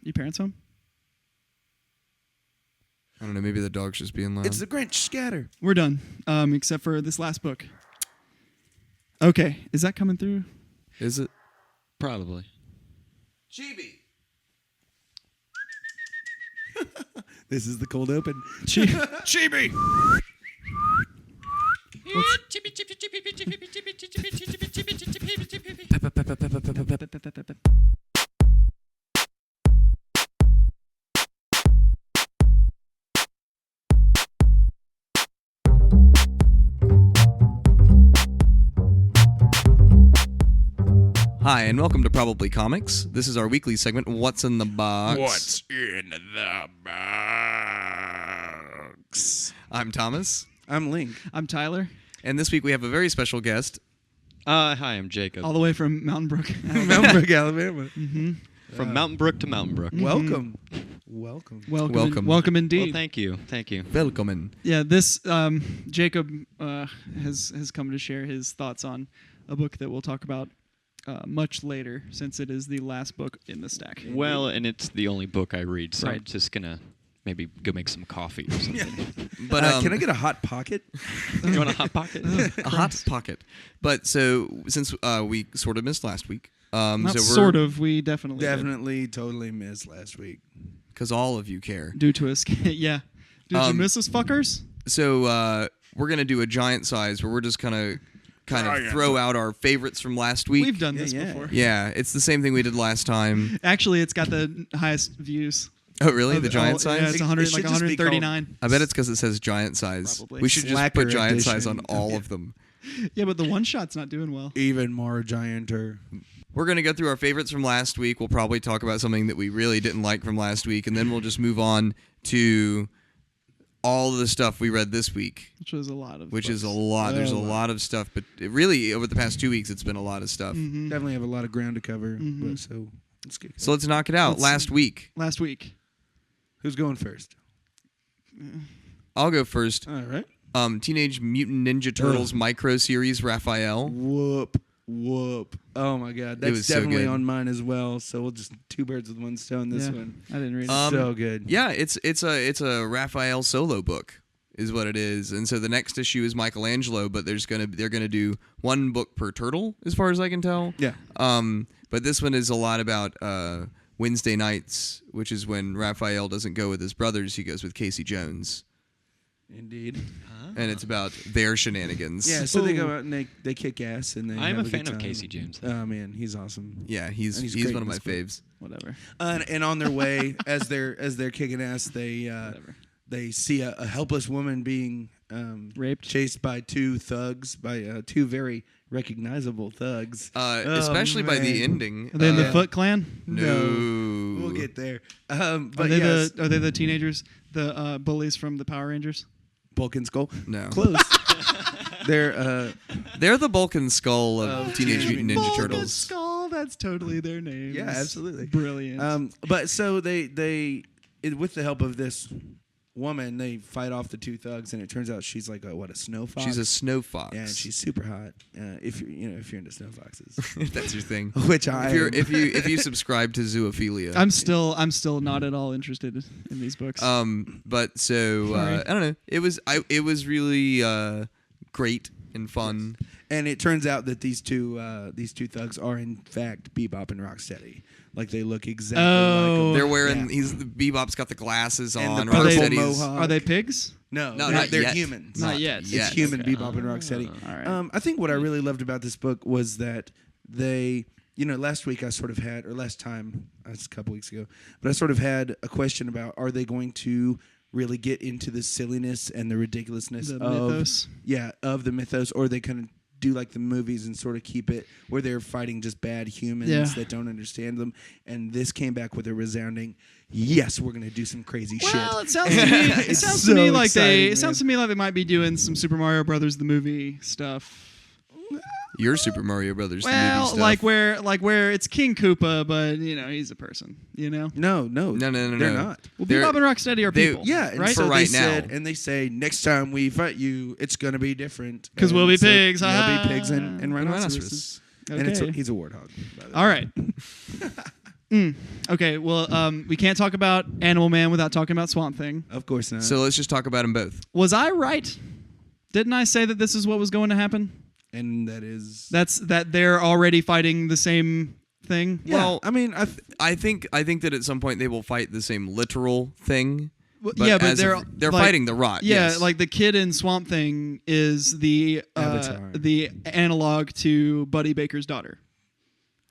your parents home? I don't know. Maybe the dog's just being loud. It's the Grinch. Scatter. We're done, except for this last book. Okay, is that coming through? Is it? Probably. CHIBI. This is the cold open. CHIBI. Hi, and welcome to Probably Comics. This is our weekly segment, What's in the Box? What's in the box? I'm Thomas, I'm Link. I'm Tyler, and this week we have a very special guest. Hi, I'm Jacob. all the way from Mountain Brook. Mountain Brook, Alabama. Mm-hmm. From Mountain Brook to Mountain Brook. Welcome. Welcome. Welcome indeed. Well, thank you. Thank you. Welcome. Yeah, this Jacob has come to share his thoughts on a book that we'll talk about much later, since it is the last book in the stack. Well, and it's the only book I read, so Right. I'm just going to maybe go make some coffee or something. But Can I get a hot pocket? You want a Hot Pocket? a hot pocket? But so since we sort of missed last week, Not so sort of, we definitely did. Definitely, totally missed last week. because all of you care. Due to us. Yeah. Did you miss us, fuckers? So we're gonna do a giant size where we're just kind of throw out our favorites from last week. We've done this yeah. before. Yeah, it's the same thing we did last time. Actually, it's got the highest views. Oh, really? of The giant all- size? Yeah, it's It 100, should like just be 139. I bet it's because it says giant size. Probably. We should just Slacker put giant size on edition. all of them. Yeah, but the one shot's not doing well. Even more gianter. We're going to go through our favorites from last week. We'll probably talk about something that we really didn't like from last week, and then we'll just move on to all of the stuff we read this week, Which was a lot of. which is a books. lot. There's a lot of stuff, but it really, over the past 2 weeks, it's been a lot of stuff. Mhm. Definitely have a lot of ground to cover. But so let's get. So let's knock it out. Last week. Last week. Who's going first? I'll go first. All right. Teenage Mutant Ninja Turtles micro series, Raphael. Whoop. Oh my God, was that's so definitely good. on mine as well. So we'll just two birds with one stone. This Yeah. one, I didn't read it. so good. Yeah, it's a Raphael solo book, is what it is. And so the next issue is Michelangelo, but they're gonna do one book per turtle, as far as I can tell. Yeah. But this one is a lot about Wednesday nights, which is when Raphael doesn't go with his brothers; he goes with Casey Jones, Indeed. and it's about their shenanigans. Yeah. So they go out and they kick ass and they. I'm have a good fan of time. Casey Jones. Oh man, he's awesome. Yeah, he's And he's great one of in my this book. faves. Whatever. And on their way, as they're kicking ass, Whatever. they see a helpless woman being Raped. chased by two thugs, by two very recognizable thugs. Especially by the man. ending. Are they in the Yeah. Foot Clan? No. We'll get there. Are But they yes, the teenagers, the bullies from the Power Rangers? Bulk and Skull. No. Close. They're They're the bulk and skull of Teenage Mutant Ninja Bulk and Turtles. Skull, that's totally their names. Yeah, absolutely. Brilliant. but so they with the help of this woman, they fight off the two thugs, and it turns out she's like a snow fox. She's a snow fox. Yeah, and she's super hot. If you're into snow foxes, if that's your thing. which I am. If you subscribe to zoophilia. I'm still not at all interested in these books. But so Sorry. I don't know. It was really great and fun. And it turns out that these two thugs are in fact Bebop and Rocksteady. Like they look exactly like them. They're wearing. Yeah. Bebop's got the glasses And on. the purple Rocksteady's- mohawk. Are they pigs? No, No, they're, not they're yet. humans. Not yet. It's Yes. human Okay. Bebop and Rocksteady. All right. I think what I really loved about this book was that they, last week I sort of had, or last time, that's a couple weeks ago, but I sort of had a question about, are they going to really get into the silliness and the ridiculousness The of mythos? of the mythos, or they kind of do like the movies and sort of keep it where they're fighting just bad humans Yeah. that don't understand them. And this came back with a resounding, yes, we're going to do some crazy shit. Well, it sounds to me. It It's sounds so to me like exciting, it sounds to me like they might be doing some Super Mario Brothers the movie stuff. Your Super Mario Brothers. the Well, movie stuff. like where it's King Koopa, but he's a person. No, No. they're not. Well, They're- Bebop and Rocksteady are they- people. Yeah, and right. so For right they said, now. and they say next time we fight you, it's gonna be different 'Cause we'll And be so pigs, There'll ha-ha. be pigs and rhinoceroses. Rhinoceros. And Okay. he's a warthog. By the way. All right. Okay, well, we can't talk about Animal Man without talking about Swamp Thing. Of course not. So let's just talk about them both. Was I right? Didn't I say that this is what was going to happen? and that is That they're already fighting the same thing. yeah. Well, I mean, I think that at some point they will fight the same literal thing. Well, But yeah, but they're like, fighting the rot. Yeah, yes. like the kid in Swamp Thing is the Avatar. the analog to Buddy Baker's daughter,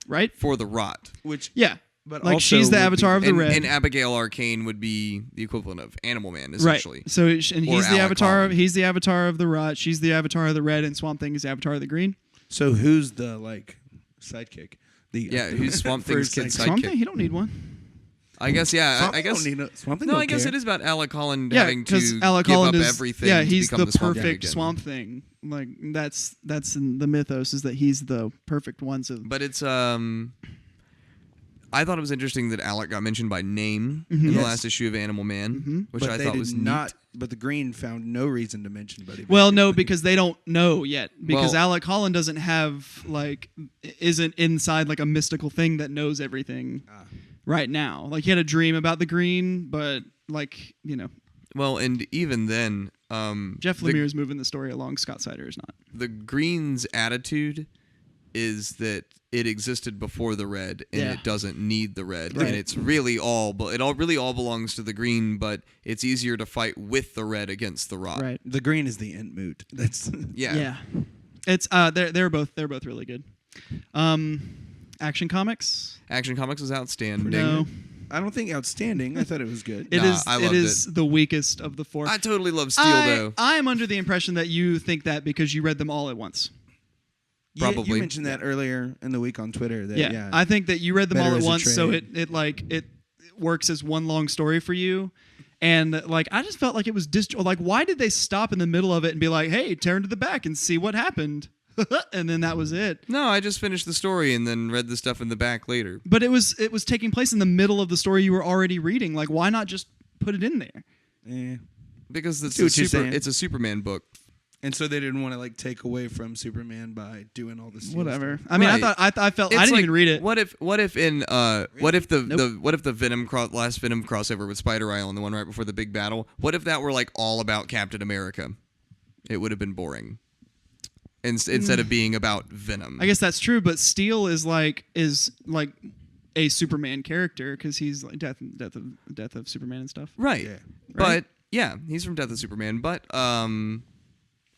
right? for the rot. which Yeah, but like also she's the would avatar of the and, red, and Abigail Arcane would be the equivalent of Animal Man, essentially. right? So and he's the Alec avatar. Holland. He's the avatar of the rot. She's the avatar of the red, and Swamp Thing is the avatar of the green. So who's the like sidekick? The Yeah, who's Swamp Thing's first kid sidekick. Swamp Sidekick. Thing, he don't need one. I guess, yeah. Swamp I Thing guess. don't need no- Swamp Thing No, don't I guess care. it is about Alec Holland Yeah, having because to Alec give Holland up is everything. yeah, to he's become the Swamp Thing perfect again. Swamp Thing. Like that's in the mythos is that he's the perfect one. So But it's I thought it was interesting that Alec got mentioned by name in the Yes. last issue of Animal Man, which but I they thought did was not. neat. But the Green found no reason to mention Buddy. well, Baker. no, because they don't know yet. Because Well- Alec Holland doesn't have isn't inside like a mystical thing that knows everything right now. Like he had a dream about the Green, but Well, and even then, Jeff the- Lemire's moving the story along. Scott Snyder is not. the Green's attitude is that it existed before the red and Yeah. it doesn't need the red, Right. and it's really all belongs to the Green, but it's easier to fight with the red against the rot. Right. The Green is the Entmoot. That's Yeah. It's they're both really good. Action Comics. Action Comics is outstanding. No, I don't think outstanding. I thought it was good. it Nah, is. I It loved is the weakest of the four. I totally love Steel though. I am under the impression that you think that because you read them all at once. Probably. You mentioned that earlier in the week on Twitter. That, Yeah, yeah. I think that you read them Better all at as a once, so trade. it works as one long story for you. And like I just felt like it was like why did they stop in the middle of it and be like, hey, turn to the back and see what happened, and then that was it. No, I just finished the story and then read the stuff in the back later. But it was taking place in the middle of the story you were already reading. Like why not just put it in there? Because See what you're saying. it's a Superman book. And so they didn't want to like take away from Superman by doing all this. Whatever. I mean, Right. I felt It's I didn't like, even read it. What if the Nope. what if the last Venom crossover with Spider Island, the one right before the big battle, what if that were like all about Captain America? It would have been boring. Instead of being about Venom. I guess that's true, but Steel is like a Superman character because he's like death of Superman and stuff. Right. Yeah. But yeah, he's from Death of Superman. But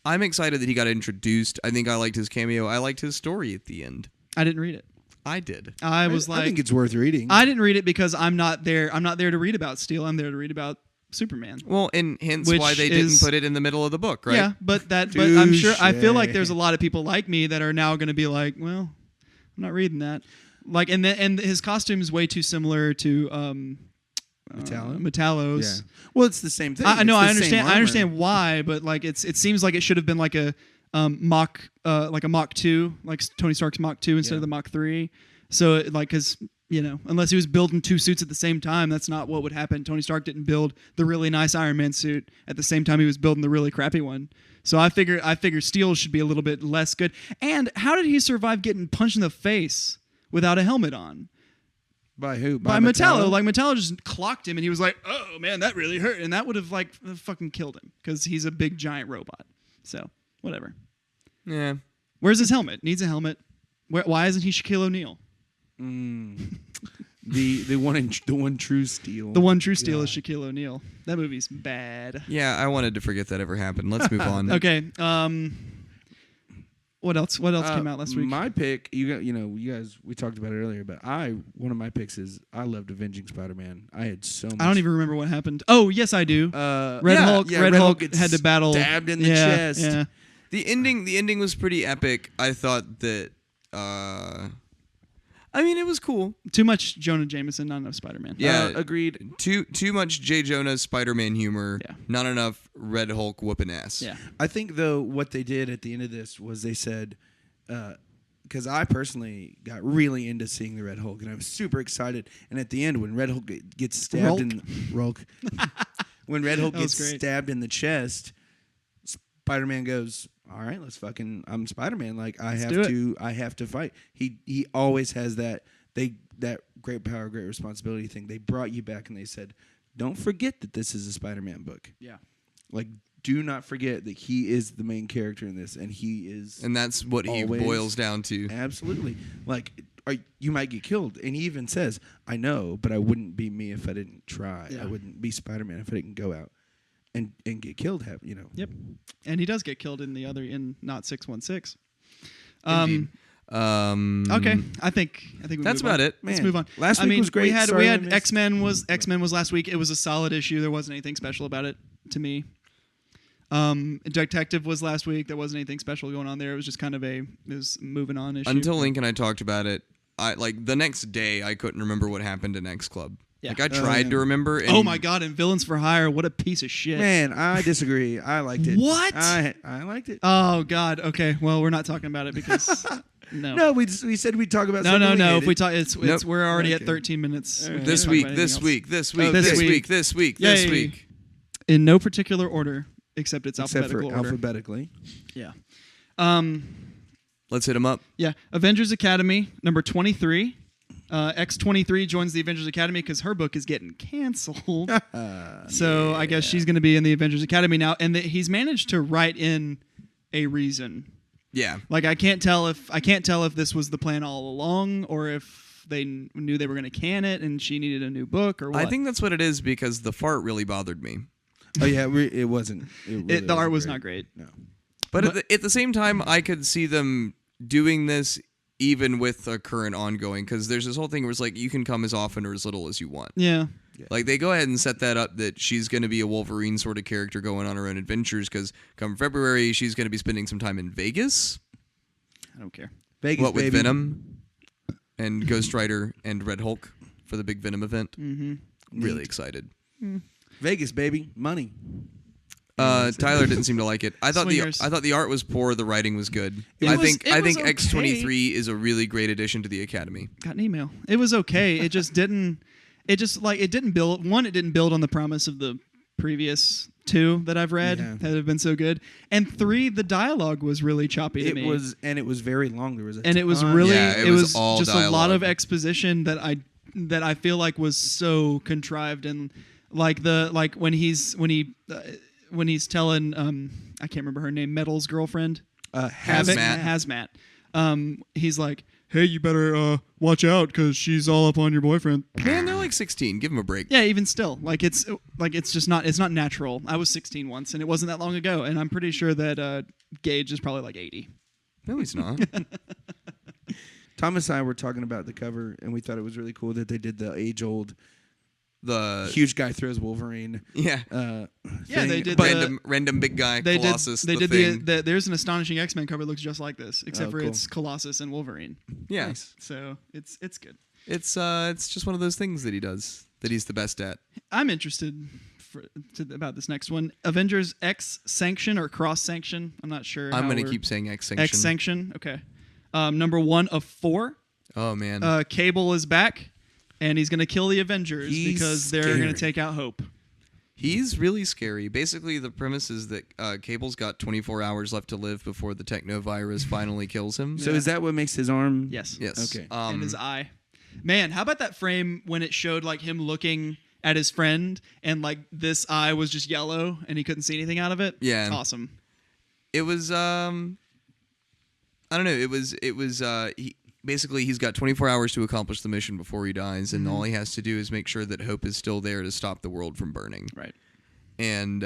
I'm excited that he got introduced. I think I liked his cameo. I liked his story at the end. I didn't read it. I did. I was like, I think it's worth reading. I didn't read it because I'm not there. I'm not there to read about Steel. I'm there to read about Superman. Well, and hence Which why they is- didn't put it in the middle of the book, right? Yeah, but I'm sure. I feel like Touche. there's a lot of people like me that are now going to be like, well, I'm not reading that. Like, and his costume is way too similar to Metallo's. Yeah. Well, it's the same thing. I know. It's I the same understand. I armor. understand why, but like, it seems like it should have been like a Mach 2, like Tony Stark's Mach 2 instead of the Mach 3. So because unless he was building two suits at the same time, that's not what would happen. Tony Stark didn't build the really nice Iron Man suit at the same time he was building the really crappy one. So I figure Steel should be a little bit less good. And how did he survive getting punched in the face without a helmet on? By who? By Metallo. Like Metallo just clocked him, and he was like, "Oh man, that really hurt," and that would have like fucking killed him because he's a big giant robot. So whatever. Yeah. Where's his helmet? Needs a helmet. Why isn't he Shaquille O'Neal? the one true Steel. The one true Steel is Shaquille O'Neal. That movie's bad. Yeah, I wanted to forget that ever happened. Let's move on. Okay. What else came out last week? My pick, you guys, we talked about it earlier, but one of my picks is I loved Avenging Spider-Man. I had so much. I don't even remember what happened. Oh, yes, I do. Red Red Hulk gets had to battle. stabbed in the Yeah, chest. Yeah. The ending was pretty epic. I thought that it was cool. Too much Jonah Jameson, not enough Spider-Man. Yeah, agreed. Too much J. Jonah's Spider-Man humor. Yeah. Not enough Red Hulk whooping ass. Yeah. I think though what they did at the end of this was they said, because I personally got really into seeing the Red Hulk and I was super excited. And at the end, when Red Hulk gets stabbed when Red Hulk That was gets great. stabbed in the chest, Spider-Man goes, "All right, I'm Spider-Man. Like I do have to fight." He always has that. They that great power, great responsibility thing, they brought you back and they said, don't forget that this is a Spider-Man book. Yeah. Like, do not forget that he is the main character in this, and he is. And that's what he boils down to. Absolutely. Like, you might get killed. And he even says, I know, but I wouldn't be me if I didn't try. Yeah. I wouldn't be Spider-Man if I didn't go out and get killed, you know. Yep. And he does get killed in not 616. Indeed. Okay, I think we that's move on. about it. Let's Man, move on. last week was great. We had Sorry I missed- X-Men was last week. It was a solid issue. There wasn't anything special about it to me. Detective was last week. There wasn't anything special going on there. It was just kind of it was moving on issue. Until Link and I talked about it, the next day I couldn't remember what happened in X Club. Yeah. Like I tried to remember. And oh my god! And Villains for Hire, what a piece of shit. Man, I disagree. I liked it. What? I liked it. Oh god. Okay. Well, we're not talking about it because no. No, we said we'd talk about No. something we If we hated. talk, it's Nope. we're already Okay. at 13 minutes. All right. This We week, can't talk about this anything week, this week, this this week. week, this week, this Yay. week. else. In no particular order, except it's Except for alphabetical order. alphabetically. Yeah. Let's hit him up. Yeah. Avengers Academy number 23. X-23 joins the Avengers Academy because her book is getting canceled. So I guess she's going to be in the Avengers Academy now, and he's managed to write in a reason. Yeah. Like I can't tell if this was the plan all along, or if they knew they were going to can it, and she needed a new book, or what. I think that's what it is because the fart really bothered me. Oh yeah, it wasn't. the art was not great. No. But at the same time, I could see them doing this even with a current ongoing, because there's this whole thing where it's like you can come as often or as little as you want. Yeah. Like they go ahead and set that up that she's going to be a Wolverine sort of character going on her own adventures, because come February she's going to be spending some time in Vegas. I don't care. Vegas, What with baby. Venom and Ghost Rider and Red Hulk for the big Venom event. Mm-hmm. Really Neat. excited. Vegas, baby, money. Tyler didn't seem to like it. I thought Swingers. the art was poor, the writing was good. It I was think okay. X-23 is a really great addition to the Academy. Got an email. It was okay. It just didn't. It didn't build. One, it didn't build on the promise of the previous two that I've read that have been so good. And three, the dialogue was really choppy to me. It was very long. There was a It was ton. really. Yeah, it was all just a lot dialogue. of exposition that I feel like was so contrived, and like when he's telling I can't remember her name, Metal's girlfriend. Hazmat. He's like, hey, you better watch out because she's all up on your boyfriend. Man, they're like 16. Give them a break. Yeah, even still, it's just not. It's not natural. I was 16 once, and it wasn't that long ago, and I'm pretty sure that Gage is probably like 80. No, he's not. Thomas and I were talking about the cover, and we thought it was really cool that they did the age-old huge guy throws Wolverine. Yeah. Yeah, thing. they did. Random big guy, They Colossus. did. They Thing. did there's an astonishing X-Men cover that looks just like this, except Oh, for cool. it's Colossus and Wolverine. Yeah. Nice. So it's good. It's just one of those things that he does that he's the best at. I'm interested about this next one. Avengers X-Sanction or Cross-Sanction. I'm not sure. I'm going to keep saying X-Sanction. X-Sanction. Okay. Number 1 of 4. Oh, man. Cable is back, and he's going to kill the Avengers He's because they're scary. going to take out Hope. He's really scary. Basically, the premise is that Cable's got 24 hours left to live before the technovirus finally kills him. So is that what makes his arm? Yes. Yes. Okay. And his eye. Man, how about that frame when it showed like him looking at his friend and like this eye was just yellow and he couldn't see anything out of it? Yeah. It's awesome. It was I don't know. It was basically he's got 24 hours to accomplish the mission before he dies, and all he has to do is make sure that Hope is still there to stop the world from burning. Right. And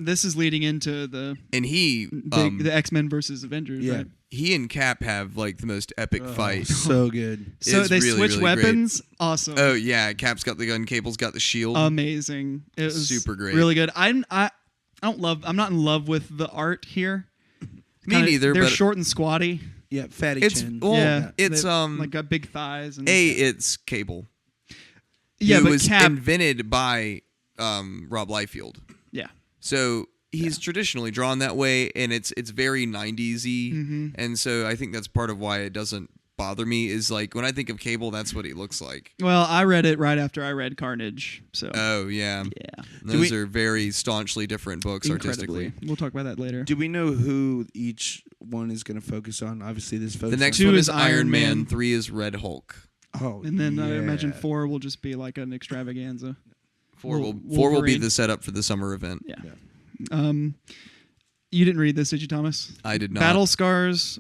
This is leading into the the X-Men versus Avengers, Yeah. right? he and Cap have like the most epic fight. So good. So It's they really, switch really weapons. Awesome. Oh yeah, Cap's got the gun, Cable's got the shield. Amazing. It was Super great. Really good. I'm not in love with the art here. Me neither. They're but short and squatty. Yeah, fatty it's chin. well, Yeah. it's They, like got big thighs and it's Cable. yeah, who but was Cap. invented by Rob Liefeld. Yeah. So he's traditionally drawn that way, and it's very 90s-y, Mm-hmm. and so I think that's part of why it doesn't bother me is like when I think of Cable, that's what he looks like. Well, I read it right after I read Carnage, so Oh yeah, yeah, those are very staunchly different books incredibly. artistically. We'll talk about that later. Do we know who each one is going to focus on? Obviously, this focus. The next Two one is is Iron Man. Man. 3 is Red Hulk. Oh, And then I imagine yeah. 4 will just be like an extravaganza. 4 will Wolverine. be the setup for the summer event. Yeah. Yeah. You didn't read this, did you, Thomas? I did not. Battle Scars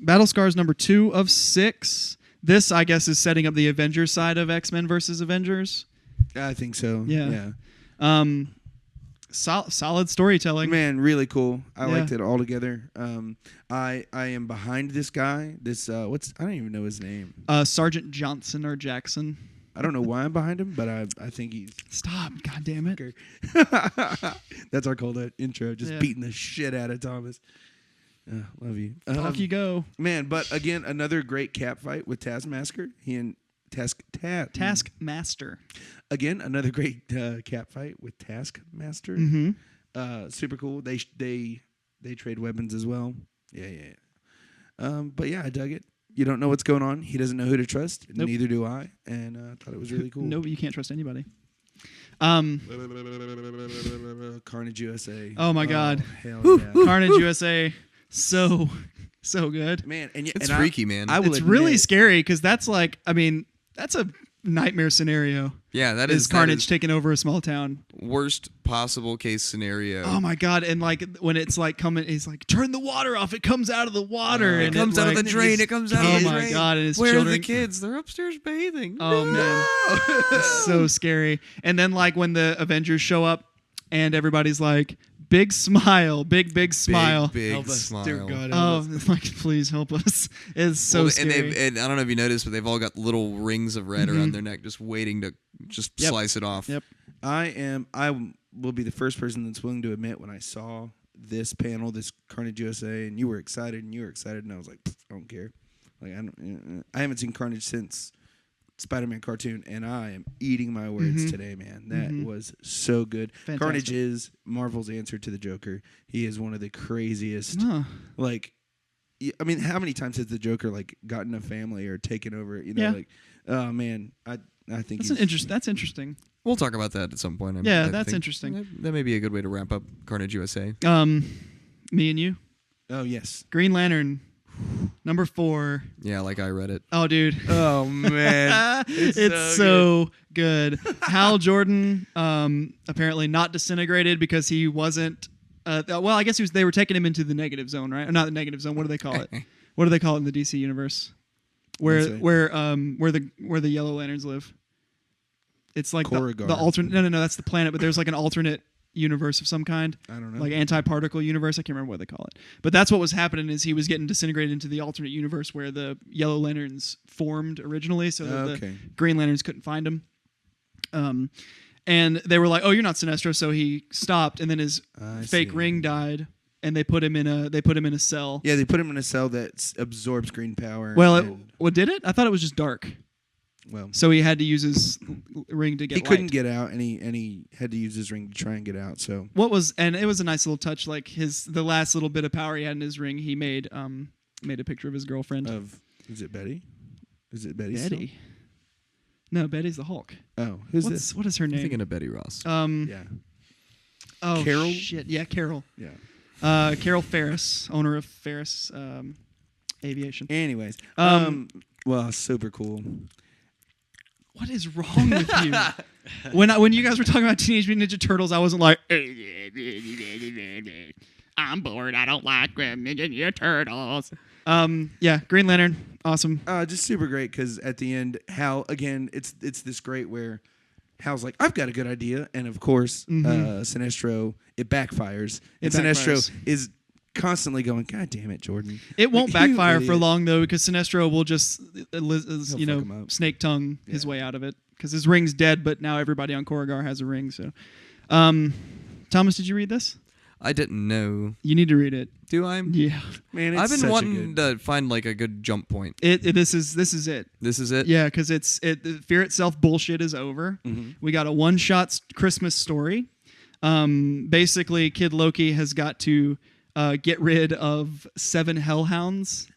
number 2 of 6. This, I guess, is setting up the Avengers side of X-Men versus Avengers. I think so. Yeah. Solid storytelling. Man, really cool. I Yeah. liked it all together. I am behind this guy. This I don't even know his name. Sergeant Johnson or Jackson. I don't know why I'm behind him, but I think he's. Stop! God damn it! That's our cold intro. Just Yeah. beating the shit out of Thomas. Love you. Off you go. Man, but again, another great cap fight with Taskmaster. He and Taskmaster. Again, another great cap fight with Taskmaster. Mm-hmm. Super cool. They trade weapons as well. Yeah. But yeah, I dug it. You don't know what's going on. He doesn't know who to trust. Nope. Neither do I. And I thought it was really cool. No, you can't trust anybody. Carnage USA. Oh my God. Hell yeah. Carnage USA. So good. Man, and It's freaky, man. I will It's really admit- scary because that's like, I mean, that's a nightmare scenario. Yeah, that Is is Carnage taking over a small town? worst possible case scenario. Oh my God! And like when it's like coming, he's like, "Turn the water off!" It comes out of the water. It and comes out of the like- drain. It comes out Oh of the my drain. God! And his Where children. are the kids? They're upstairs bathing. Oh man, it's so scary. And then like when the Avengers show up, and everybody's like, "Big smile, big smile." Big Help us, smile. dear God. Oh, like please help us! It's so Well, scary. and I don't know if you noticed, but they've all got little rings of red around their neck, just waiting to just Yep. slice it off. Yep. I will be the first person that's willing to admit when I saw this panel, this Carnage USA, and you were excited, and I was like, I don't care. Like I haven't seen Carnage since Spiderman cartoon, and I am eating my words today, man. That was so good. Fantastic. Carnage is Marvel's answer to the Joker. He is one of the craziest. Huh. Like, I mean, how many times has the Joker like gotten a family or taken over? You know, Yeah. like, oh man, I think That's interesting. We'll talk about that at some point. Yeah, I that's think interesting. That may be a good way to wrap up Carnage USA. Me and you, Oh yes. Green Lantern, number 4. Yeah, like I read it. Oh, dude. Oh man, It's so good. Hal Jordan, apparently not disintegrated because he wasn't. Well, I guess they were taking him into the negative zone, right? Or not the negative zone. What do they call it? What do they call it in the DC universe? Where the Yellow Lanterns live? It's like the Corrigan. alternate. No, that's the planet. But there's like an alternate universe of some kind. I don't know. Like anti-particle universe. I can't remember what they call it. But that's what was happening is he was getting disintegrated into the alternate universe where the Yellow Lanterns formed originally, so that Okay. the Green Lanterns couldn't find him. And they were like, "Oh, you're not Sinestro," so he stopped, and then his fake see. ring died, and they put him in a cell. Yeah, they put him in a cell that absorbs green power. Well, and, did it? I thought it was just dark. well, So he had to use his ring to get he light. couldn't get out, and he had to use his ring to try and get out. So And it was a nice little touch. Like the last little bit of power he had in his ring, he made a picture of his girlfriend. is it Betty? Is it Betty? Betty. No, Betty's the Hulk. Oh, who's this? What is her I'm name? thinking of Betty Ross. Yeah, Oh, Carol? shit. Yeah, Carol. yeah. Carol Ferris, owner of Ferris Aviation. Anyways, well, super cool. What is wrong with you? When you guys were talking about Teenage Mutant Ninja Turtles, I wasn't like, I'm bored. I don't like Ninja Turtles. Yeah, Green Lantern, awesome. Just super great because at the end, Hal again. It's this great where Hal's like, I've got a good idea, and of course, Sinestro it backfires, and Sinestro is constantly going, God damn it, Jordan. It won't Like, you backfire for idiot. long though, because Sinestro will just fuck him up. snake tongue his Yeah. way out of it because his ring's dead, but now everybody on Corrigar has a ring. So, Thomas, did you read this? I didn't know. You need to read it. Do I? Yeah, Man, it's I've been such a wanting good. to find like a good jump point. this is it. This is it? Yeah, because the Fear Itself bullshit is over. We got a one-shot Christmas story. Basically, Kid Loki has got to get rid of 7 hellhound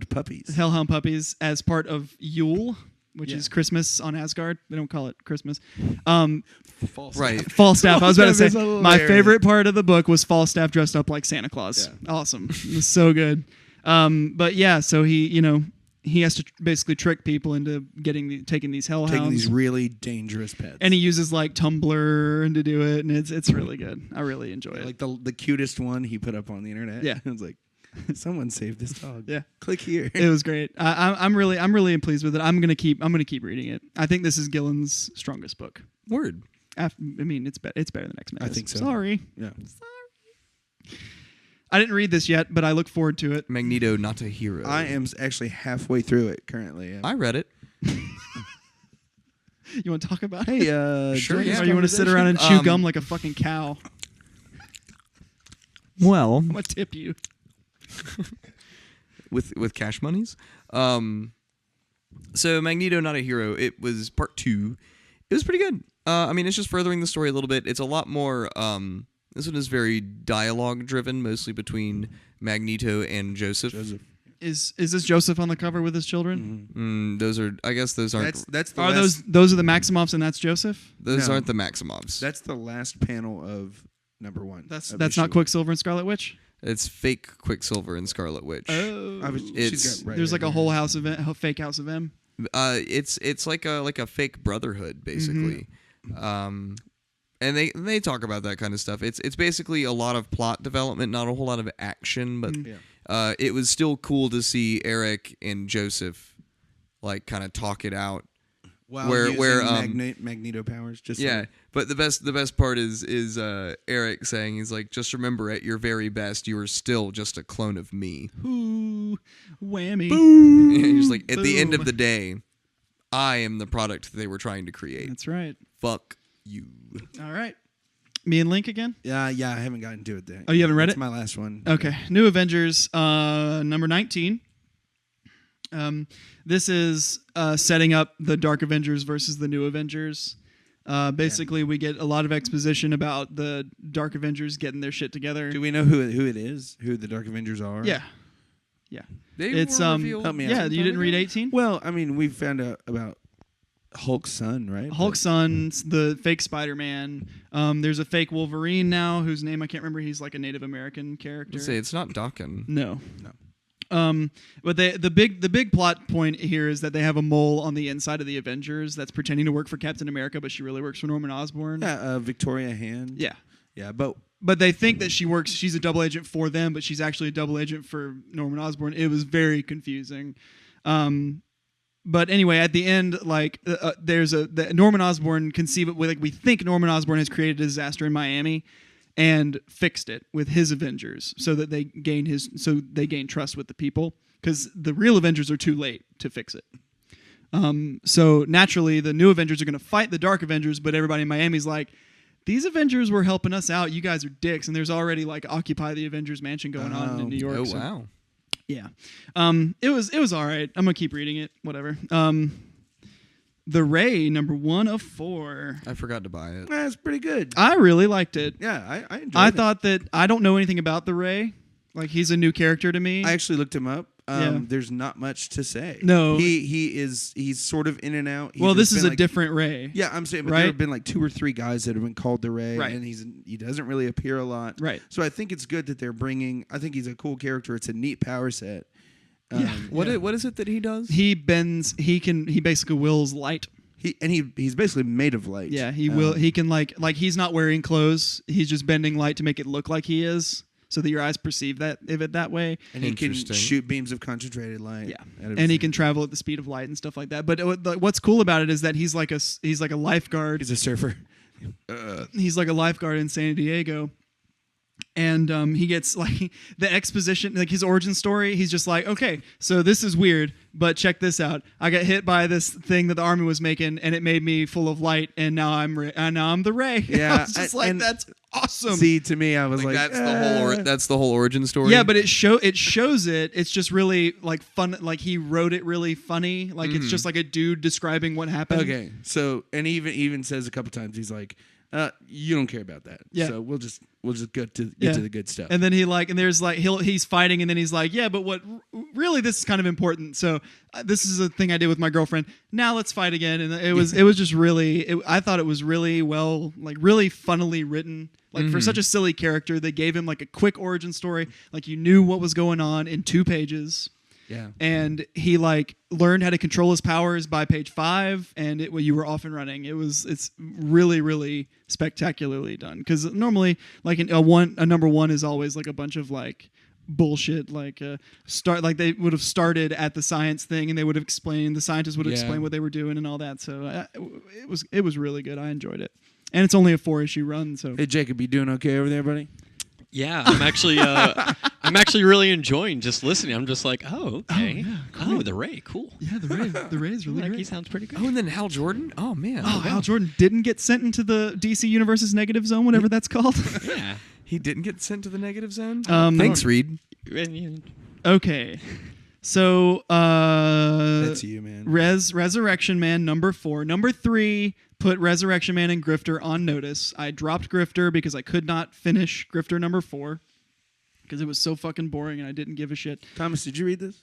puppies as part of Yule, which is Christmas on Asgard. They don't call it Christmas. Falstaff. I was about to say, my favorite part of the book was Falstaff dressed up like Santa Claus. Yeah. Awesome. It was so good. But yeah, so he has to basically trick people into taking these hellhounds. Taking these really dangerous pets. And he uses like Tumblr to do it, and it's really good. I really enjoy it. Like the cutest one he put up on the internet. Yeah. It was like, someone save this dog. Yeah. Click here. It was great. I'm really pleased with it. I'm gonna keep reading it. I think this is Gillen's strongest book. Word. I mean, it's better than X-Men. I think so. Sorry. Yeah. I didn't read this yet, but I look forward to it. Magneto, not a hero. I am actually halfway through it currently. Yeah. I read it. You want to talk about it? Sure. Yeah. Or you want to sit around and chew gum like a fucking cow? Well, I'm gonna tip you. with cash monies. So Magneto, not a hero. It was part 2. It was pretty good. I mean, it's just furthering the story a little bit. It's a lot more. This one is very dialogue driven, mostly between Magneto and Joseph. Is this Joseph on the cover with his children? Mm-hmm. Those are. I guess those aren't. That's the are those are the Maximoffs and that's Joseph? Those aren't the Maximoffs. That's the last panel of number 1. That's not Quicksilver and Scarlet Witch. It's fake Quicksilver and Scarlet Witch. Oh, there's like a whole house of a fake House of M. It's like a fake brotherhood basically. Mm-hmm. And they talk about that kind of stuff. It's basically a lot of plot development, not a whole lot of action, but it was still cool to see Eric and Joseph like kind of talk it out. Wow, where Magneto powers just but the best part is Eric saying, he's like, just remember, at your very best you are still just a clone of me. Ooh, whammy. Boom. And just like, at the end of the day, I am the product they were trying to create. That's right. Fuck you. All right. Me and Link again? Yeah, I haven't gotten to it there. Oh, you haven't read it? That's my last one. Okay. New Avengers, number 19. This is setting up the Dark Avengers versus the New Avengers. Basically, we get a lot of exposition about the Dark Avengers getting their shit together. Do we know who it is? Who the Dark Avengers are? Yeah. It's help me out. Yeah, you didn't read 18? Well, I mean, we found out about Hulk's son, right? Hulk's son, the fake Spider-Man. There's a fake Wolverine now, whose name I can't remember. He's like a Native American character. Let's say it's not Daken. No. But the big plot point here is that they have a mole on the inside of the Avengers that's pretending to work for Captain America, but she really works for Norman Osborn. Yeah, Victoria Hand. Yeah, but they think that she's a double agent for them, but she's actually a double agent for Norman Osborn. It was very confusing. But anyway, at the end, like there's Norman Osborn we think Norman Osborn has created a disaster in Miami and fixed it with his Avengers so that they gain trust with the people, because the real Avengers are too late to fix it. So naturally, the new Avengers are going to fight the Dark Avengers, but everybody in Miami's like, these Avengers were helping us out. You guys are dicks. And there's already like Occupy the Avengers mansion going on in New York. Oh, wow. Yeah. It was all right. I'm going to keep reading it. Whatever. The Ray, number 1 of 4. I forgot to buy it. It's pretty good. I really liked it. Yeah, I enjoyed it. I thought that I don't know anything about the Ray. Like, he's a new character to me. I actually looked him up. There's not much to say. No. He's sort of in and out. This is a different Ray. Yeah, I'm saying, but right? there have been like 2 or 3 guys that have been called the Ray, right. and he doesn't really appear a lot. Right. So I think it's good that they're bringing. I think he's a cool character. It's a neat power set. What is it that he does? He bends. He basically wills light. He's basically made of light. Yeah, he will. He can like he's not wearing clothes. He's just bending light to make it look like he is, so that your eyes perceive it that way. And he can shoot beams of concentrated light. Yeah, and he can travel at the speed of light and stuff like that. But what's cool about it is that he's like a lifeguard. He's a surfer. He's like a lifeguard in San Diego. And he gets like the exposition, like his origin story. He's just like, okay, so this is weird, but check this out. I got hit by this thing that the army was making, and it made me full of light, and now I'm the Ray. Yeah, I was just that's awesome. See, to me, I was like that's the whole origin story. Yeah, but it shows it. It's just really like fun. Like he wrote it really funny. Like it's just like a dude describing what happened. Okay, so and he even says a couple times, he's like, You don't care about that. Yeah. So we'll just get to the good stuff. And then he's fighting, and then he's like, yeah, but what really this is kind of important. So this is a thing I did with my girlfriend. Now let's fight again. And it was just really, I thought it was really well, like really funnily written. Like for such a silly character, they gave him like a quick origin story. Like you knew what was going on in 2 pages. Yeah. And he like learned how to control his powers by page 5, and you were off and running. It's really, really spectacularly done. Because normally, like a number 1 is always like a bunch of like bullshit. Like they would have started at the science thing, and they would have explained. The scientists would have explained what they were doing and all that. So it was really good. I enjoyed it, and it's only a 4-issue run. So hey, Jacob, you doing okay over there, buddy? Yeah, I'm actually really enjoying just listening. I'm just like, oh, okay. Oh, yeah, cool. The Ray, cool. Yeah, the Ray is really like, great. He sounds pretty good. Oh, and then Hal Jordan. Oh man. Oh, Hal Jordan didn't get sent into the DC Universe's negative zone, whatever that's called. Yeah, he didn't get sent to the negative zone. Thanks, Reed. Okay, so that's you, man. Resurrection Man number 4, number 3. Put Resurrection Man and Grifter on notice. I dropped Grifter because I could not finish Grifter number 4 because it was so fucking boring and I didn't give a shit. Thomas, did you read this?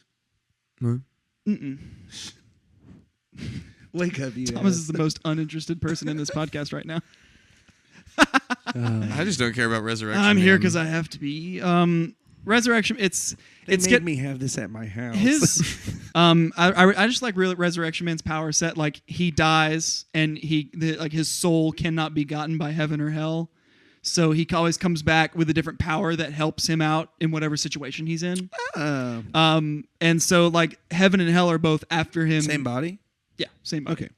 No. Mm-mm. Wake up, you. Thomas is the most uninterested person in this podcast right now. I just don't care about Resurrection. I'm here Man. because I have to be. Resurrection. They made me have this at my house. I just like Resurrection Man's power set. Like he dies and his soul cannot be gotten by heaven or hell. So he always comes back with a different power that helps him out in whatever situation he's in. And so like heaven and hell are both after him. Same body? Yeah, same body. Okay.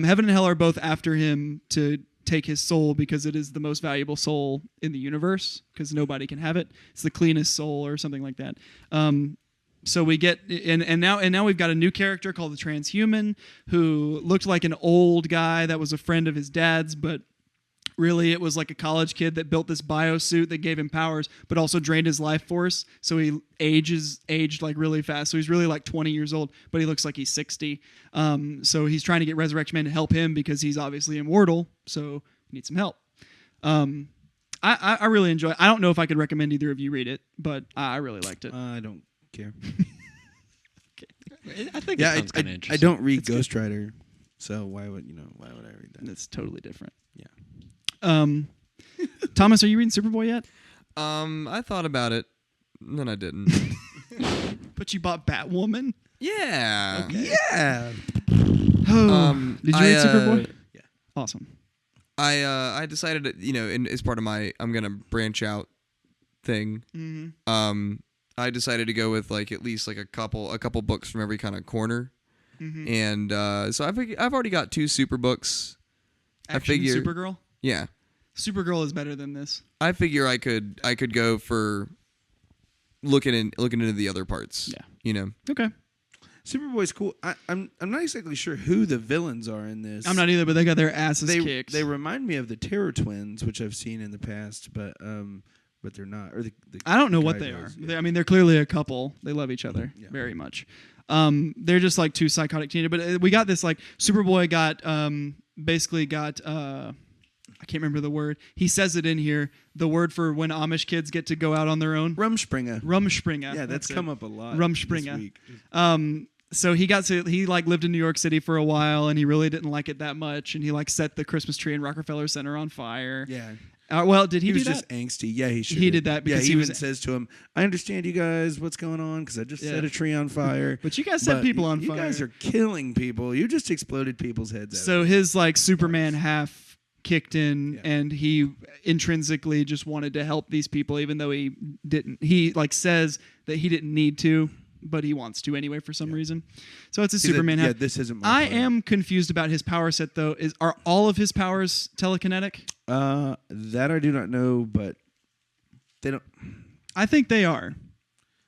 Heaven and hell are both after him to take his soul because it is the most valuable soul in the universe because nobody can have it. It's the cleanest soul or something like that. So we get and now we've got a new character called the Transhuman who looked like an old guy that was a friend of his dad's, but really it was like a college kid that built this biosuit that gave him powers but also drained his life force, so he aged like really fast. So he's really like 20 years old, but he looks like he's 60. So he's trying to get Resurrection Man to help him because he's obviously immortal, so he needs some help. I really enjoy it. I don't know if I could recommend either of you read it, but I really liked it. I don't care. Okay. I think it sounds kind of interesting. I don't read Ghost Rider, so why would I read that? It's totally different. Yeah. Thomas, are you reading Superboy yet? I thought about it, and then I didn't. But you bought Batwoman? Yeah. Okay. Yeah. Did you read Superboy? Yeah. Awesome. I decided that, as part of my I'm gonna branch out thing. Mm-hmm. I decided to go with like at least like a couple books from every kind of corner, and so I've already got 2 super books. Action I figure Supergirl? Yeah. Supergirl is better than this. I figure I could go for looking into the other parts. Yeah. Okay. Superboy's cool. I'm not exactly sure who the villains are in this. I'm not either, but they got their asses kicked. They remind me of the Terror Twins, which I've seen in the past, but they're not. Or I don't know what they are. Yeah. They're clearly a couple. They love each other very much. They're just like 2 psychotic teenagers. But we got this like Superboy got basically got I can't remember the word. He says it in here. The word for when Amish kids get to go out on their own. Rumspringa. Yeah, that's come up a lot. Rumspringa. This week. So he like lived in New York City for a while, and he really didn't like it that much, and he like set the Christmas tree in Rockefeller Center on fire. Yeah. Well, did he do that? He was just angsty. Yeah, he should. He did that because he he even says to him, "I understand you guys. What's going on? Because I just set a tree on fire. But you guys set people on fire. You guys are killing people. You just exploded people's heads." So his like Superman half kicked in, and he intrinsically just wanted to help these people, even though he didn't. He like says that he didn't need to, but he wants to anyway for some reason. So it's a Superman half. Yeah, this isn't. I am confused about his power set though. Are all of his powers telekinetic? That I do not know, but they don't. I think they are.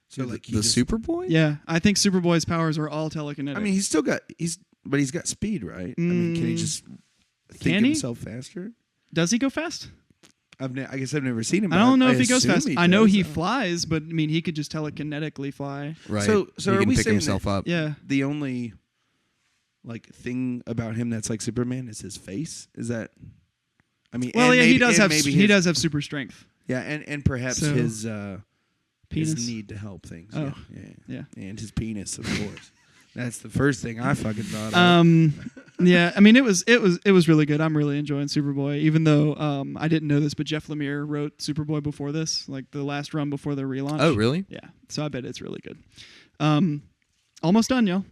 So like the Superboy? Yeah, I think Superboy's powers are all telekinetic. I mean, he's got speed, right? I mean, can he just think himself faster? Does he go fast? I guess I've never seen him. I don't know if he goes assume fast. I know he flies, but I mean, he could just telekinetically fly. Right. So he are can we pick saying himself up? Yeah. The only like thing about him that's like Superman is his face? Is that? I mean, Well, and yeah, maybe, he does and have maybe he his- does have super strength. Yeah, and perhaps So, his Penis. need to help things. Oh, yeah, yeah. and his penis, of course. That's the first thing I fucking thought of. Yeah, I mean it was really good. I'm really enjoying Superboy, even though I didn't know this, but Jeff Lemire wrote Superboy before this, like the last run before the relaunch. Oh, really? Yeah, so I bet it's really good. Almost done, y'all.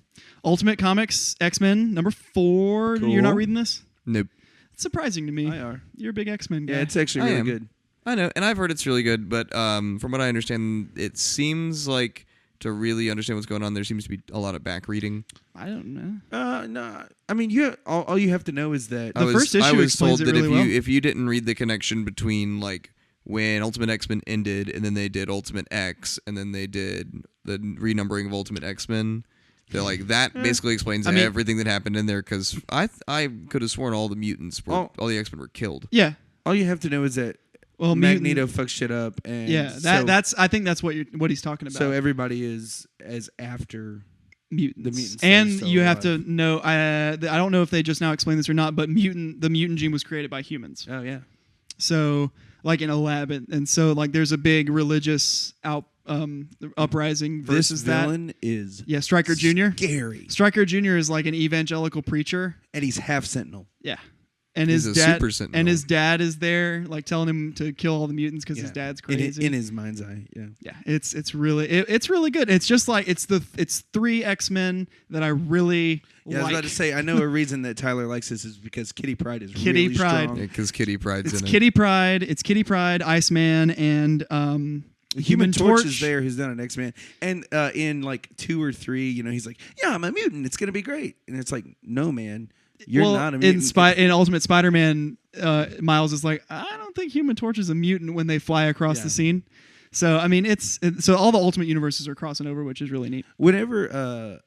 Ultimate Comics X-Men #4. Cool. You're not reading this? Nope. It's surprising to me. I are. You're a big X-Men guy. Yeah, it's actually I really am. good. I know, and I've heard it's really good, but from what I understand, it seems like to really understand what's going on, there seems to be a lot of back reading. I don't know. No, I mean, all you have to know is that first issue I was explains told it that really well. if you didn't read the connection between like when Ultimate X-Men ended, and then they did Ultimate X, and then they did the renumbering of Ultimate X-Men. They're like that basically explains I mean- everything that happened in there, because I could have sworn all the mutants were all the X-Men were killed. Yeah. all you have to know is that Well, Magneto fucks shit up, and Yeah, that's. I think that's what he's talking about. so everybody is as after. mutants. The mutants and are still you have alive. to know. I don't know if they just now explained this or not, but the mutant gene was created by humans. Oh yeah, So like in a lab, and so like there's a big religious uprising this versus that. villain is Stryker Jr. scary, Stryker Jr. is like an evangelical preacher. and he's half Sentinel. Yeah. And He's his a dad super sentinel. and his dad is there, like telling him to kill all the mutants because his dad's crazy. in his mind's eye. Yeah, Yeah, it's really good. It's just like it's 3 X-Men that I really yeah. I like. was about to say, I know a reason that Tyler likes this is because Kitty Pryde is Kitty really Pryde. strong. Because Kitty Pryde's It's in it. Kitty Pryde, Iceman, and Human Torch is there, who's done an X-Man, and in like 2 or 3, he's like, "Yeah, I'm a mutant. It's gonna be great." And it's like, "No, man, you're not a mutant." In Ultimate Spider-Man, Miles is like, I don't think Human Torch is a mutant when they fly across the scene. So I mean, so all the Ultimate universes are crossing over, which is really neat. Whenever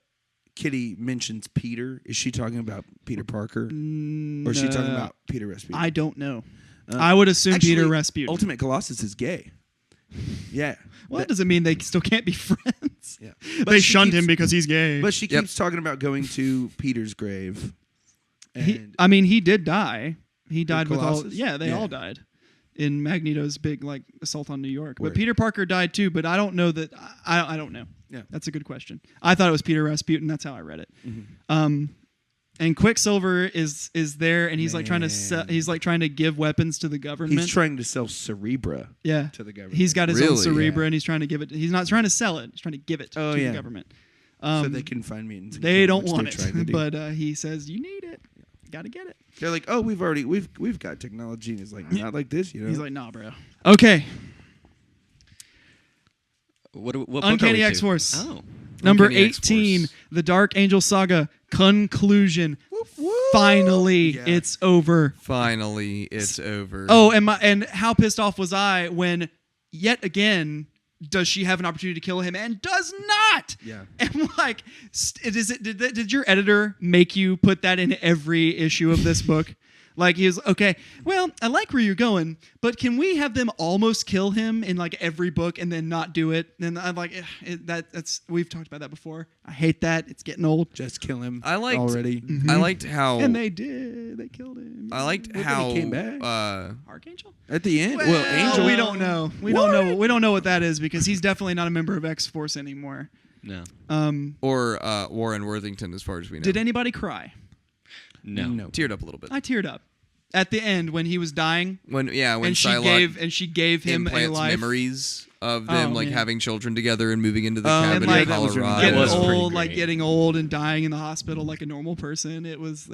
Kitty mentions Peter, is she talking about Peter Parker, or is she talking about Peter Rasputin? I don't know. I would assume Actually, Peter Rasputin. Ultimate Colossus is gay. Yeah. Well, that doesn't mean they still can't be friends. Yeah. They she shunned keeps- him because he's gay. But she keeps talking about going to Peter's grave. And he did die. He died with all. Colossus? Yeah, they Yeah. all died in Magneto's big like assault on New York. Word. But Peter Parker died too. But I don't know that. I don't know. Yeah. That's a good question. I thought it was Peter Rasputin. That's how I read it. Mm-hmm. And Quicksilver is there, and he's like trying to Man. he's like trying to give weapons to the government. he's trying to sell Cerebra yeah. to the government. He's got his own Really? Cerebra, Yeah. and he's trying to give it. He's not trying to sell it. He's trying to give it Oh, to yeah. the government. so they can find mutants. and They kill them, don't which want they're trying to it, do. but he says you need it. Got to get it. They're like, "Oh, we've got technology," and it's like, "Not like this," He's like, nah, bro. Okay, What book Uncanny are we to? X-Force. Oh. number Uncanny 18, X-Force. the Dark Angel Saga conclusion. Finally, Yeah. it's over. Finally, it's over. Oh, and how pissed off was I when yet again does she have an opportunity to kill him and does not? Yeah. And like, did your editor make you put that in every issue of this book? Like he was okay. Well, I like where you're going, but can we have them almost kill him in like every book and then not do it? And I'm like, that's we've talked about that before. I hate that. It's getting old. Just kill him. I liked already. I liked how And they did. They killed him. I liked Well, then how he came back. Archangel. At the end. Well, Angel. we don't know. We don't know. We don't know what that is because he's definitely not a member of X-Force anymore. No. or Warren Worthington, as far as we know. Did anybody cry? No. No. Teared up a little bit I teared up at the end when he was dying, when and she Psylocke gave him a implants life. memories of them Oh, man. having children together and moving into the Oh, cabin and in like that was really Colorado. good. getting That was pretty old, like great. getting old and dying in the hospital like a normal person. It was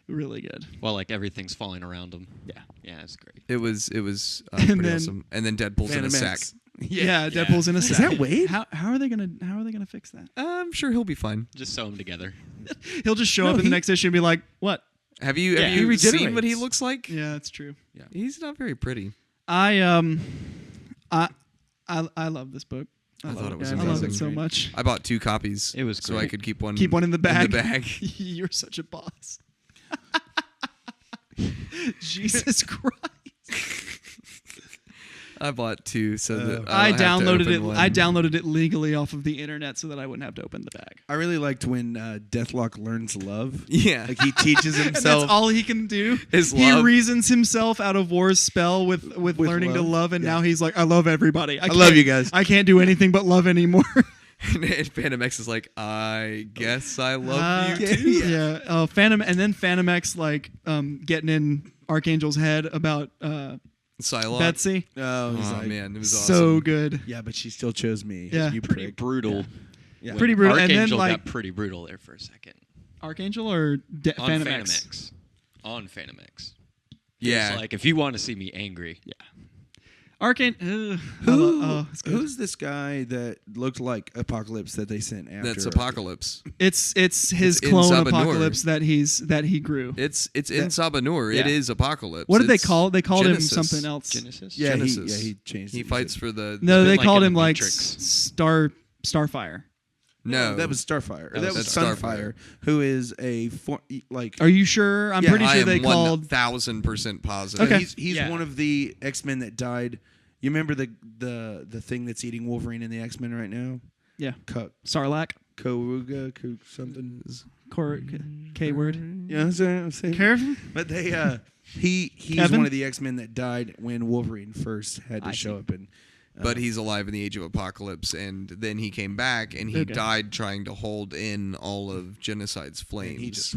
really good. Well, like everything's falling around him. Yeah. Yeah, it's great. It was And pretty then- awesome. And then Deadpool's in a Phantom sack. X. Yeah, Deadpool's in a sack. that Wade? How are they gonna fix that? I'm sure he'll be fine. Just sew them together. He'll just show No, up in he- the next issue and be like, "What?" Have you he seen regenerates. what he looks like? Yeah, that's true. He's not very pretty. I love this book. I thought it was I love amazing. it so much. I bought 2 copies. It was so I great. could keep one. Keep one in the bag. bag. You're such a boss. Jesus Christ. I bought 2 so that I don't have to downloaded open it. one. I downloaded it legally off of the internet so that I wouldn't have to open the bag. I really liked when Deathlock learns love. Yeah. Like he teaches And himself. that's all he can do. Is he love. reasons himself out of War's spell with learning to love. love, and Yeah. now he's like, I love everybody. I love can't- you guys. I can't do anything but love anymore. And Phantom X is like, I guess I love you too. Yeah. Phantom, and then Phantom X like getting in Archangel's head about Psylocke. Betsy. Oh, he's Oh like, man, it was So awesome. good. yeah, but she still chose me. Yeah. You Pretty prick. brutal. Yeah. Pretty brutal. And Archangel then like got pretty brutal there for a second. Archangel or On Phantom Phantom X. X. On Phantom X. Yeah. It's like, if you want to see me angry. Archangel. Who's this guy that looked like Apocalypse that they sent after? That's Apocalypse. It's his in clone Sabanur. Apocalypse that he grew. It's in Sabanur. It Yeah. is Apocalypse. What did they It's call it? They called Genesis. him something else. Genesis? Yeah, Genesis. he changed. He it. fights for the No, been they like called in him the like Matrix. Starfire. No, that was Starfire. That That was was Starfire. Starfire, who is a like. Are you sure? I'm Yeah, pretty I sure am they called. 1,000% positive. Okay. He's Yeah. one of the X-Men that died. You remember the thing that's eating Wolverine in the X-Men right now? Yeah. Sarlacc, Sarlacc. something. K word. Yeah, I'm saying. Careful. But they he's Kevin? one of the X-Men that died when Wolverine first had to I show see. up and. But he's alive in the Age of Apocalypse, and then he came back, and he Okay. died trying to hold in all of Genocide's flames he just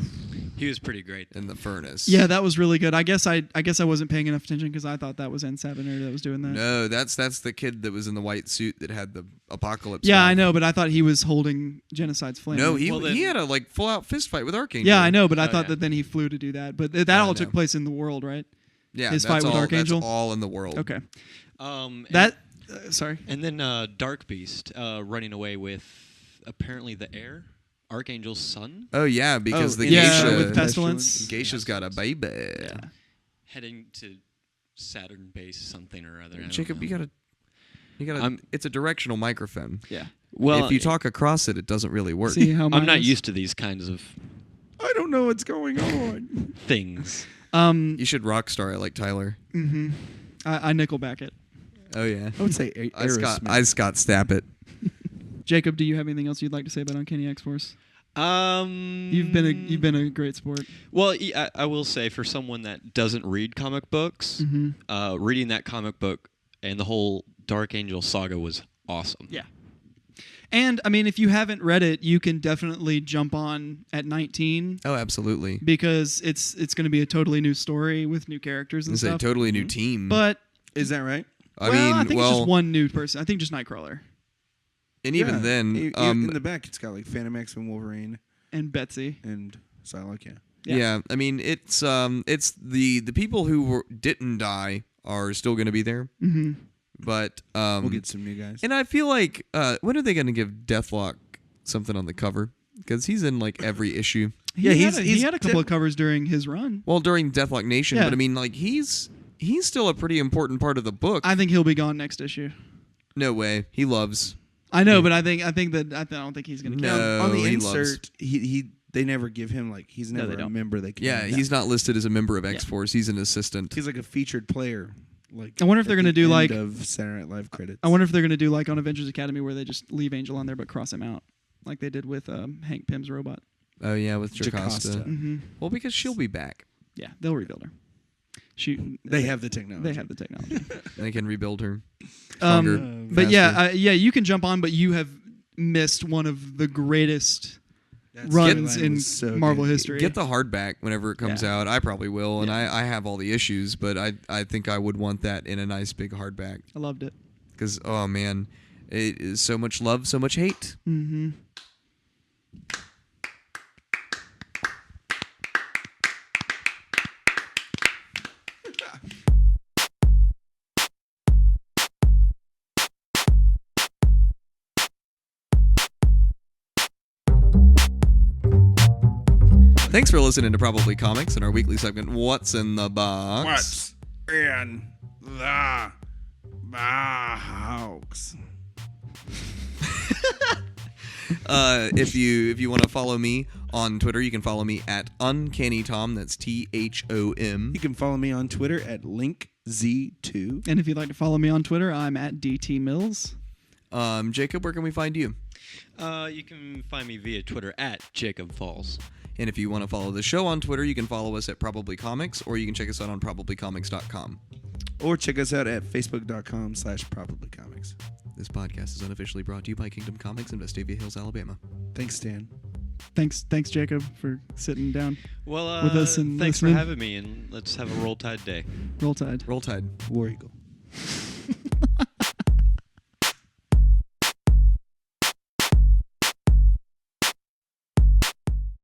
He was pretty great. in the furnace. Yeah, that was really good. I guess I wasn't paying enough attention because I thought that was N7 that was doing that. No, that's the kid that was in the white suit that had the Apocalypse. Yeah, knife. I know, but I thought he was holding Genocide's flame. No, he Well, then- he had a like full out fist fight with Archangel. Yeah, I know, but I Oh, thought yeah. that then he flew to do that. But that all took know. place in the world, right? Yeah, his that's fight with all, Archangel? That's all in the world. Okay. And, That. Sorry. And then Dark Beast running away with apparently the heir, Archangel's son, Oh yeah, because the Yeah, geisha, with Pestilence. geisha's got a baby. Yeah. heading to Saturn base something or other. I don't Jacob, know. you gotta. I'm- It's a directional microphone. Yeah. Well, if you talk across it, it doesn't really work. See how I'm not used to these kinds of I don't know what's going on. things. You should rock star it like Tyler. Mm-hmm. I Nickelback it. Oh yeah. I would say Aerosmith. I Scott Stapp it. Jacob, do you have anything else you'd like to say about Uncanny X-Force? You've been a great sport. Well, I will say for someone that doesn't read comic books, reading that comic book and the whole Dark Angel saga was awesome. Yeah. And I mean, if you haven't read it, you can definitely jump on at 19 Oh, absolutely. because it's going to be a totally new story with new characters and It's a stuff. totally new team. But Is that right? I well, mean, I think it's just one new person. I think just Nightcrawler and even Yeah. then, in the back, it's got like Phantom X and Wolverine and Betsy. and Psylocke. Yeah. yeah. I mean, it's the people who didn't die are still going to be there, Mm-hmm. but We'll get some new guys. and I feel like when are they going to give Deathlock something on the cover? Because he's in like every issue. Yeah, he he's had a couple of covers during his run. Well, during Deathlock Nation, Yeah. but I mean, like he's still a pretty important part of the book. I think he'll be gone next issue. No way. He loves. I know, but I don't think he's going to. No. on the he loves- insert, they never give him like he's No, never they a don't. member. They can Yeah, he's not listed as a member of X-Force. He's an assistant. he's like a featured player. Like I wonder if they're at gonna the do, end like- of Saturday Night Live credits. I wonder if they're going to do like on Avengers Academy where they just leave Angel on there but cross him out, like they did with Hank Pym's robot. Oh yeah, with Jocasta. Jocasta. Mm-hmm. Well, because she'll be back. Yeah, they'll rebuild her. They have the technology. They have the technology. They can rebuild her. Stronger, But yeah, faster. you can jump on, but you have missed one of the greatest That runs storyline in was so Marvel good. history. Get the hardback whenever it comes Yeah. out. I probably will, and Yeah. I have all the issues, but I think I would want that in a nice big hardback. I loved it. Because, oh man, it is so much love, so much hate. Mm-hmm. Thanks for listening to Probably Comics and our weekly segment, What's in the Box? What's in the box? If you want to follow me On Twitter, you can follow me at Uncanny Tom. That's THOM. You can follow me on Twitter at LinkZ2. And if you'd like to follow me on Twitter, I'm at DT Mills. Jacob, where can we find you? You can find me via Twitter at Jacob Falls. And if you want to follow the show on Twitter, you can follow us at Probably Comics, or you can check us out on probablycomics.com. Or check us out at facebook.com/probablycomics. This podcast is unofficially brought to you by Kingdom Comics in Vestavia Hills, Alabama. Thanks, Stan. Thanks, Jacob, for sitting down Well, with us and thanks listening. for having me, and let's have a Roll Tide day. Roll Tide. Roll Tide. War Eagle.